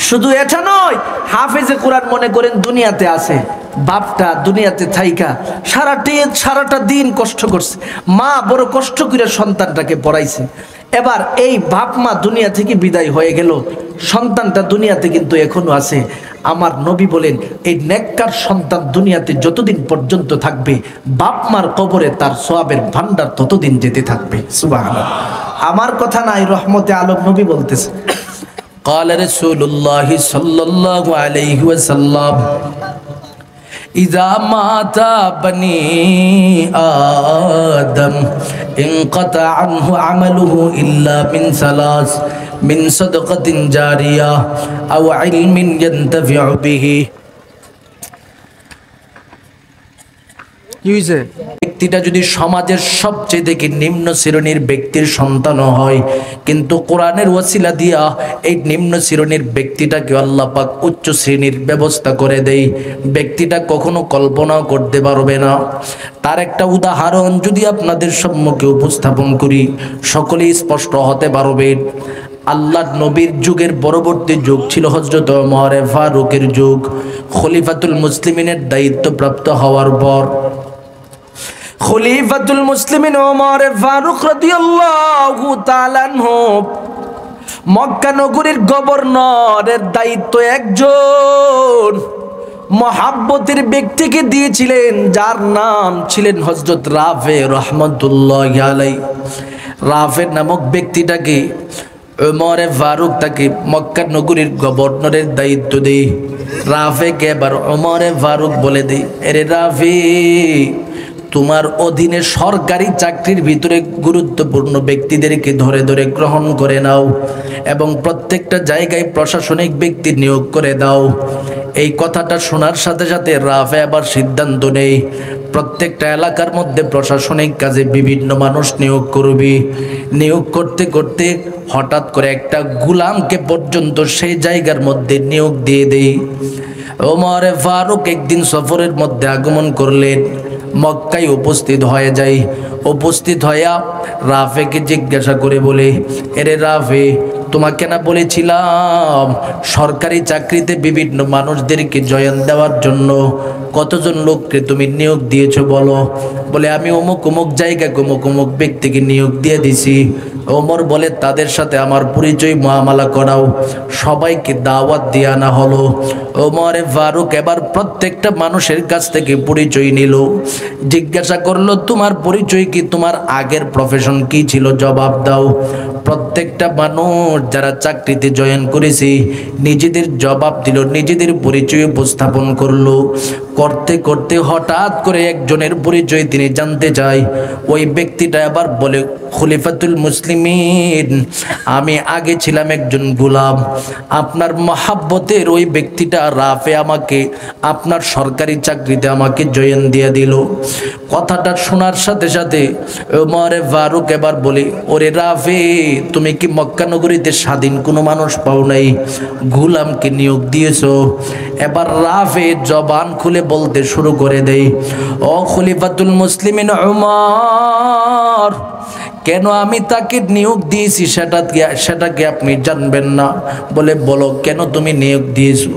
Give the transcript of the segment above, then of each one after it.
শুধু এটা নয়, হাফেজে কোরআন মনে করেন দুনিয়াতে আছে, বাপটা দুনিয়াতে থাইকা সারাটা দিন কষ্ট করছে, মা বড় কষ্ট করে সন্তানটাকে পড়াইছে। এবার এই বাপ মা দুনিয়া থেকে বিদায় হয়ে গেল, সন্তানটা দুনিয়াতে কিন্তু এখনো আছে। আমার নবী বলেন, এই নেককার সন্তান দুনিয়াতে যতদিন পর্যন্ত থাকবে, বাপ মার কবরে তার সওয়াবের ভান্ডার ততদিন যেতে থাকবে। সুবহানাল্লাহ। আমার কথা নাই, রহমতে আলম নবী বলতেছে, قال رسول الله صلى الله عليه وسلم إذا مات بني آدم انقطع عنه عمله إلا من ثلاث من صدقة جارية أو علم ينتفع به। ব্যক্তিটা যদি সমাজের সবচেয়ে দেখি নিম্ন শ্রেণীর ব্যক্তির সন্তানও হয়, কিন্তু কোরআনের ওয়াসিলা দিয়া এই নিম্ন শ্রেণীর ব্যক্তিটাকে আল্লাহ পাক উচ্চ শ্রেণীর ব্যবস্থা করে দেয়, ব্যক্তিটা কখনো কল্পনাও করতে পারবে না। তার একটা উদাহরণ যদি আপনাদের সম্মুখে উপস্থাপন করি, সকলেই স্পষ্ট হতে পারবেন। আল্লাহর নবীর যুগের পরবর্তী যুগ ছিল হযরত ওমর ফারুকের যুগ। খলিফাতুল মুসলিমিনের দায়িত্বপ্রাপ্ত হওয়ার পর খলিফাতুল মুসলিমিন ওমর ফারুক রাদিয়াল্লাহু তাআলা আনহু মক্কা নগরীর গভর্নরের দায়িত্ব একজন মহাব্বতের ব্যক্তিকে দিয়েছিলেন, যার নাম ছিলেন হযরত রাফে রাহমাতুল্লাহি আলাইহি। রাফে নামক ব্যক্তিটাকে ওমর ফারুক তাকে মক্কা নগরীর গভর্নরের দায়িত্ব দেয়। রাফেকে এবার ওমর ফারুক বলে দেয়, আরে রাফে, তোমার অধীনে সরকারি চাকরির ভিতরে গুরুত্বপূর্ণ ব্যক্তিদেরকে ধরে ধরে গ্রহণ করে নাও এবং প্রত্যেকটা জায়গায় প্রশাসনিক ব্যক্তি নিয়োগ করে দাও। এই কথাটা শোনার সাথে সাথে রাফে আবার সিদ্ধান্ত নেই, প্রত্যেকটা এলাকার মধ্যে প্রশাসনিক কাজে বিভিন্ন মানুষ নিয়োগ করবে। নিয়োগ করতে করতে হঠাৎ করে একটা গোলামকে পর্যন্ত সেই জায়গার মধ্যে নিয়োগ দিয়ে দেই। ওমর ফারুক একদিন সফরের মধ্যে আগমন করলেন, মক্কায় উপস্থিত হয়ে যায়। উপস্থিত হইয়া রাফেকে জিজ্ঞাসা করে বলে, এরে রাফে, তোমাকে না বলেছিলাম সরকারি চাকরিতে বিভিন্ন মানুষদেরকে জয়েন দেওয়ার জন্য কতজন লোককে তুমি নিয়োগ দিয়েছো বলো? বলে, আমি অমুক অমুক জায়গায় অমুক অমুক ব্যক্তিকে নিয়োগ দিয়ে দিছি। ওমর বলে, তাদের সাথে আমার পরিচয় মুআমালা করাও। সবাইকে দাওয়াত দিয়ে আনা হলো। ওমর ফারুক এবার প্রত্যেকটা মানুষের কাছ থেকে পরিচয় নিল, জিজ্ঞাসা করলো, তোমার পরিচয় কি, তোমার আগের প্রফেশন কি ছিল, জবাব দাও। প্রত্যেকটা মানুষ যারা চাকরিতে জয়েন করেছে নিজেদের জবাব দিল, নিজেদের পরিচয় উপস্থাপন করলো। করতে করতে হঠাৎ করে একজনের পরিচয় তিনি জানতে চায়। ওই ব্যক্তিটা আবার বলে, খলিফাতুল মুসলিমিন, আমি আগে ছিলাম একজন গোলাম, আপনার মহাব্বতের ওই ব্যক্তিটা রাফে আমাকে আপনার সরকারি চাকরিতে আমাকে জয়েন দিয়ে দিল। কথাটা শোনার সাথে সাথে ওমর ফারুক এবার বলে, ওরে রাফে, তুমি কি মক্কা নগরীতে স্বাধীন কোনো মানুষ পাও নাই, গোলামকে নিয়োগ দিয়েছো? এবার রাফে জবান খুলে বলতে শুরু করে দেয়, ও খলিফাতুল মুসলিমিন ওমর, কেন আমি তাকে নিয়োগ দিয়েছি সেটাকে আপনি জানবেন না? বলে, বলো কেন তুমি নিয়োগ দিয়েছো?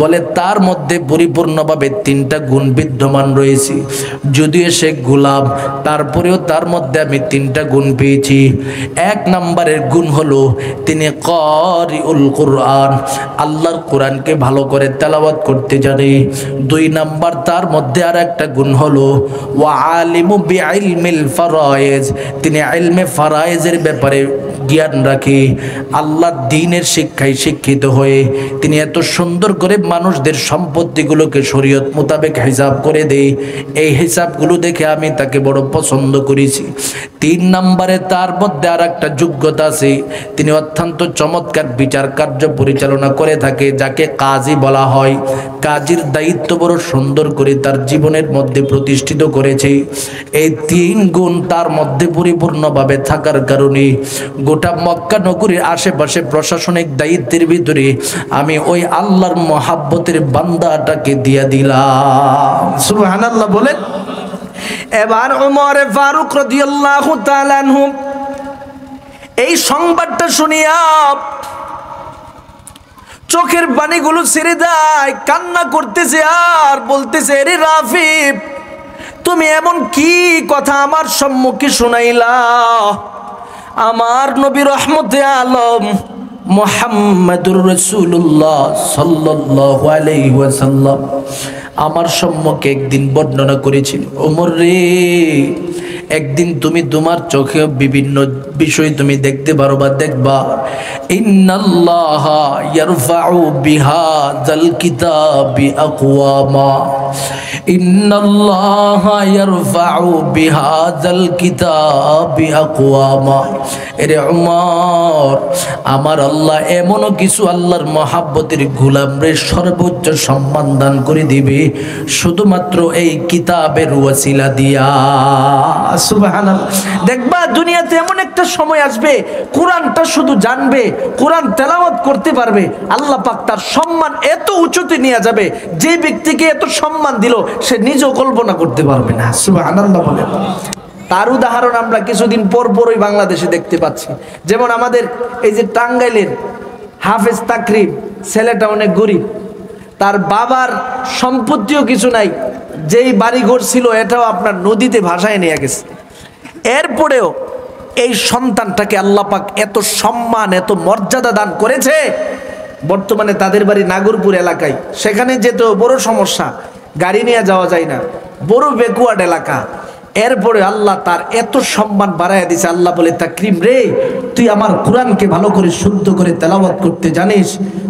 বলে, তার মধ্যে পরিপূর্ণভাবে 3টা গুণ বিদ্যমান রয়েছে। যদিও সে গোলাম, তারপরেও তার মধ্যে আমি 3টা গুণ পেয়েছি। 1 নম্বরের গুণ হলো তিনি কারিউল কুরআন, আল্লাহর কোরআনকে ভালো করে তেলাওয়াত করতে জানে। 2 নম্বর তার মধ্যে আর একটা গুণ হলো ওয়া আলিমু বিইলমিল ফারায়েজ, তিনি ইলমে ফারায়েজের ব্যাপারে জ্ঞান রাখে। আল্লাহর দ্বীনের শিক্ষায় শিক্ষিত হয়ে তিনি এত সুন্দর করে মানুষদের সম্পত্তিগুলোকে শরীয়ত মোতাবেক হিসাব করে দেয়। এই হিসাবগুলো দেখে আমি তাকে বড় পছন্দ করেছি। 3 নম্বরে তার মধ্যে আর একটা যোগ্যতা আছে, তিনি অত্যন্ত চমৎকার বিচার কার্য পরিচালনা করে থাকে, যাকে কাজী বলা হয়। কাজীর দায়িত্ব বড় সুন্দর করে তার জীবনের মধ্যে প্রতিষ্ঠিত করেছে। এই 3 গুণ তার মধ্যে পরিপূর্ণভাবে থাকার কারণে গোটা মক্কা নগরীর আশেপাশে প্রশাসনিক দায়িত্বের ভিতরে আমি ওই আল্লাহর মহাব্বতের বান্দাটাকে দিয়ে দিলাম। সুবহানাল্লাহ বলেন। এবার ওমর ফারুক রাদিয়াল্লাহু তাআলা আনহু এই সংবাদটা শুনিয়া চোখের পানিগুলো ছেড়ে দেয়, কান্না করতেছে আর বলতেছে, রে রাফি, তুমি এমন কি কথা আমার সম্মুখে শুনাইলা? আমার নবী রহমতে আলম মুহাম্মাদুর রাসূলুল্লাহ সাল্লাল্লাহু আলাইহি ওয়াসাল্লাম আমার সম্মুখে একদিন বর্ণনা করেছিল, ওমর রে, একদিন তুমি তোমার চোখে বিভিন্ন বিষয় তুমি দেখতে পারো বা দেখবা। ইন্নাল্লাহা ইয়ারফাউ বিহাযাল কিতাবি আকওয়ামা, ইন্নাল্লাহা ইয়ারফাউ বিহাযাল কিতাবি আকওয়ামা। এরে উমর, আমার আল্লাহ এমন কিছু আল্লাহর মহাব্বতের গোলামরে সর্বোচ্চ সম্মান দান করে দিবে শুধুমাত্র এই কিতাবের ওয়াসিলা দিয়া। সুবহানাল্লাহ। দেখবা দুনিয়াতে এমন একটা সময় আসবে, কোরআনটা শুধু জানবে, কোরআন তেলাওয়াত করতে পারবে, আল্লাহ পাক তার সম্মান এত উঁচুতে নিয়ে যাবে, যে ব্যক্তিকে এত সম্মান দিল সে নিজেও কল্পনা করতে পারবে না। সুবহানাল্লাহ বলে। তার উদাহরণ আমরা কিছুদিন পরই বাংলাদেশে দেখতে পাচ্ছি। যেমন আমাদের এই যে টাঙ্গাইলের হাফেজ তাকরিম, ছেলেটা অনেক গরিব, তার বাবার সম্পত্তিও কিছু নাই, যেই বাড়িঘর ছিল এটাও আপনার নদীতে ভাসায় নিয়ে গেছে। এরপরেও এই সন্তানটাকে আল্লাহ পাক এত সম্মান, এত মর্যাদা দান করেছে। বর্তমানে তাদের বাড়ি নাগরপুর এলাকায়, সেখানে যেতে বড় সমস্যা, গাড়ি নিয়ে যাওয়া যায় না, বড় ব্যাকওয়ার্ড এলাকা। এরপরে আল্লাহ তার এত সম্মান বাড়াইয়া দিছে। আল্লাহ বলে, তাকরিম রে, তুই আমার কোরআনকে ভালো করে শুদ্ধ করে তেলাওয়াত করতে জানিস,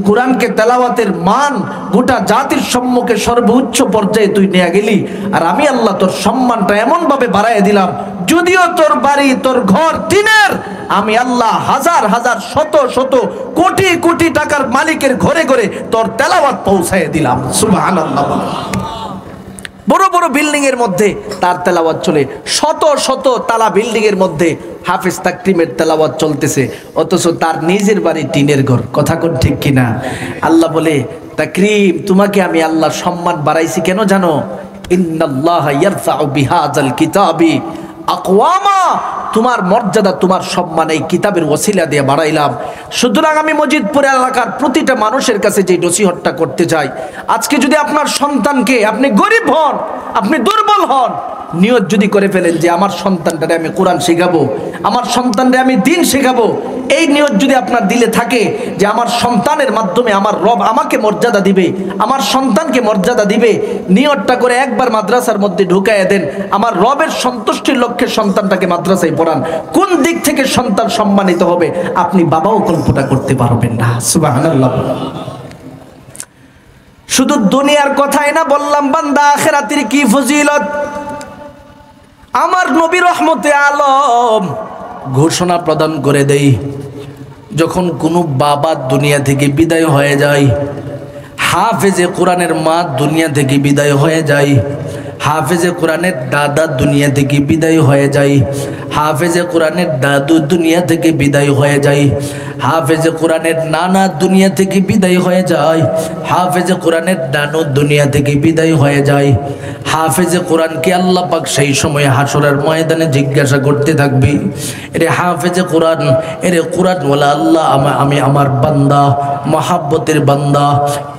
কোরআনকে তেলাওয়াতের মান গোটা জাতির সম্মুখে সর্বোচ্চ পর্যায়ে তুই নিয়ে গেলি, আর আমি আল্লাহ তোর সম্মানটা এমন ভাবে বাড়াইয়া দিলাম, যদিও তোর বাড়ি তোর ঘর টিনের, আমি আল্লাহ হাজার হাজার শত শত কোটি কোটি টাকার মালিকের ঘরে ঘরে তোর তেলাওয়াত পৌঁছাইয়া দিলাম। সুবহানাল্লাহ। বড় বড় বিল্ডিং এর মধ্যে তার তেলাওয়াত চলে, শত শত তালা বিল্ডিং এর মধ্যে হাফেজ তাকরিমের তেলাওয়াত চলতেছে, অথচ তার নিজের বাড়ি টিনের ঘর। কথা কোন ঠিক কিনা? আল্লাহ বলে, তাকরিম, তোমাকে আমি আল্লাহ সম্মান বাড়াইছি কেন জানো? ইন্নাল্লাহা ইয়ারফাউ বিহাযাল কিতাবি আকওয়ামা, তোমার মর্যাদা, তোমার সম্মান এই কিতাবের ওসিলা দিয়ে বাড়াইলাম। সুতরাং আমি মজিদপুর এলাকার প্রতিটা মানুষের কাছে যে নসিহতটা করতে চাই, আজকে যদি আপনার সন্তানকে, আপনি গরিব হন, আপনি দুর্বল হন, নিয়ত যদি করে ফেলেন যে আমার সন্তানটারে আমি কোরআন শেখাবো, আমার সন্তানরে আমি দিন শেখাবো, এই নিয়ত যদি আপনার দিলে থাকে যে আমার সন্তানের মাধ্যমে আমার রব আমাকে মর্যাদা দিবে, আমার সন্তানকে মর্যাদা দিবে, নিয়তটা করে একবার মাদ্রাসার মধ্যে ঢুকাইয়া দেন, আমার রবের সন্তুষ্টির লক্ষ্যে সন্তানটাকে মাদ্রাসায় পড়ান। কোন দিক থেকে সন্তান সম্মানিত হবে আপনি বাবাও কল্পনা করতে পারবেন না। সুবহানাল্লাহ। শুধু দুনিয়ার কথাই না বললাম, বান্দা আখিরাতের কি ফজিলত। আমার নবী রহমতে আলম ঘোষণা প্রদান করে দেই, যখন কোনো বাবা দুনিয়া থেকে বিদায় হয়ে যায়, হাফেজে কোরআনের মা দুনিয়া থেকে বিদায় হয়ে যায়, হাফেজে কোরআনের দাদা দুনিয়া থেকে বিদায় হয়ে যায়, হাফেজে কোরআনের দাদু দুনিয়া থেকে বিদায় হয়ে যায়, হাফেজে কোরআনের নানা দুনিয়া থেকে বিদায় হয়ে যায়, হাফেজে কোরআনের নানু দুনিয়া থেকে বিদায় হয়ে যায়। হাফেজে কোরআনকে আল্লাহ পাক সেই সময় হাসরের ময়দানে জিজ্ঞাসা করতে থাকবে, এরে হাফেজে কোরআন, এরে কোরআন ওয়ালা আল্লাহ, আমি আমার বান্দা, মহাব্বতের বান্দা,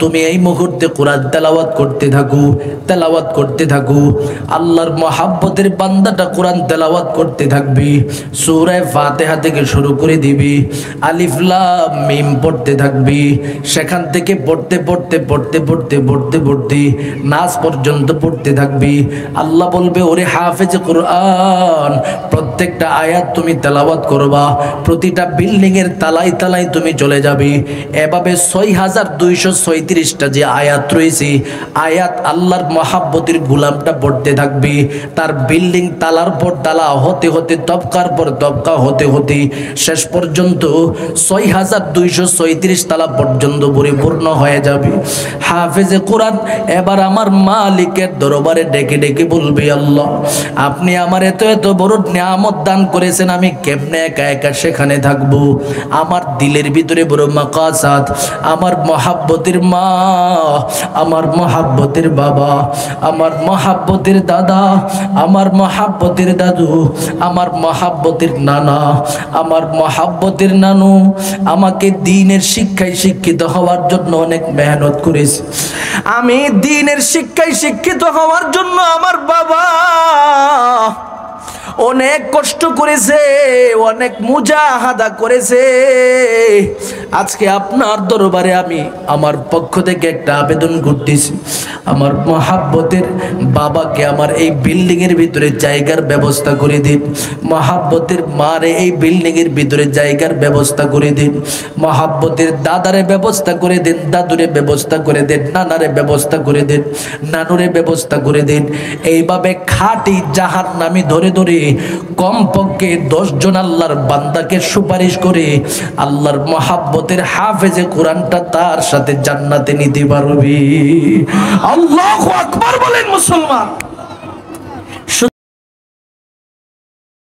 তুমি এই মুহূর্তে কোরআন তেলাওয়াত করতে থাকো, তেলাওয়াত করতে থাকো। আল্লাহর মহাব্বতের বান্দাটা কোরআন তেলাওয়াত করতে থাকবে, সূরা ফাতিহা থেকে শুরু করে দিবি, আলিফ লাম মিম পড়তে থাকবি, সেখান থেকে পড়তে পড়তে পড়তে পড়তে পড়তে পড়তে নাস পর্যন্ত পড়তে থাকবি। আল্লাহ বলবে, ওরে হাফেজ কোরআন, প্রত্যেকটা আয়াত তুমি তেলাওয়াত করবা, প্রতিটা বিল্ডিং এর তালায় তালায় তুমি চলে যাবে। এভাবে ৬,২৩৬টা যে আয়াত রয়েছে, আয়াত আল্লাহর মহাব্বতের গোলামটা পড়তে থাকবে, তার বিল্ডিং তালার পর তালা হতে হতে, তবকার পর তবকা হতে হতে শেষ পর্যন্ত ৬,২৩৬ তালা পর্যন্ত পরিপূর্ণ হয়ে যাবে। হাফেজে কোরআন এবার আমার মালিকের দরবারে ডেকে ডেকে বলবে, আল্লাহ, আপনি আমার এত এত বড় নিয়ামত দান করেছেন, আমি কেমনে একা একা সেখানে থাকবো? আমার দিলের ভিতরে বড় মাকাসাত, আমার মহাব্বতের মা, আমার মহাব্বতের বাবা, আমার মহাব্বতের দাদা, আমার মহাব্বতের দাদু, আমার মহাব্বতের নানা, আমার মহাব্বতের নানু, আমাকে দ্বীনের শিক্ষায় শিক্ষিত হওয়ার জন্য অনেক মেহনত করেছে। আমি দ্বীনের শিক্ষায় শিক্ষিত হওয়ার জন্য আমার বাবা অনেক কষ্ট করেছে, অনেক মুজাহাদা করেছে। আজকে আপনার দরবারে আমি আমার পক্ষ থেকে একটা আবেদন করতেছি, আমার মহাব্বতের বাবাকে আমার এই বিল্ডিং এর ভিতরে জায়গার ব্যবস্থা করে দিন। মহাব্বতের মারে এই বিল্ডিং এর ভিতরে জায়গার ব্যবস্থা করে দিন। মহাব্বতের দাদারে ব্যবস্থা করে দিন, দাদুরে ব্যবস্থা করে দিন, নানারে ব্যবস্থা করে দিন, নানুরে ব্যবস্থা করে দিন। এইভাবে খাঁটি জাহান্নামী ধরে ধরে কমপক্ষে 10 জন আল্লাহর বান্দাকে সুপারিশ করে আল্লাহর মহাব্বতের হাফেজে কোরআনটা তার সাথে জান্নাতে নিতে পারবি। আল্লাহু আকবার বলেন মুসলমান।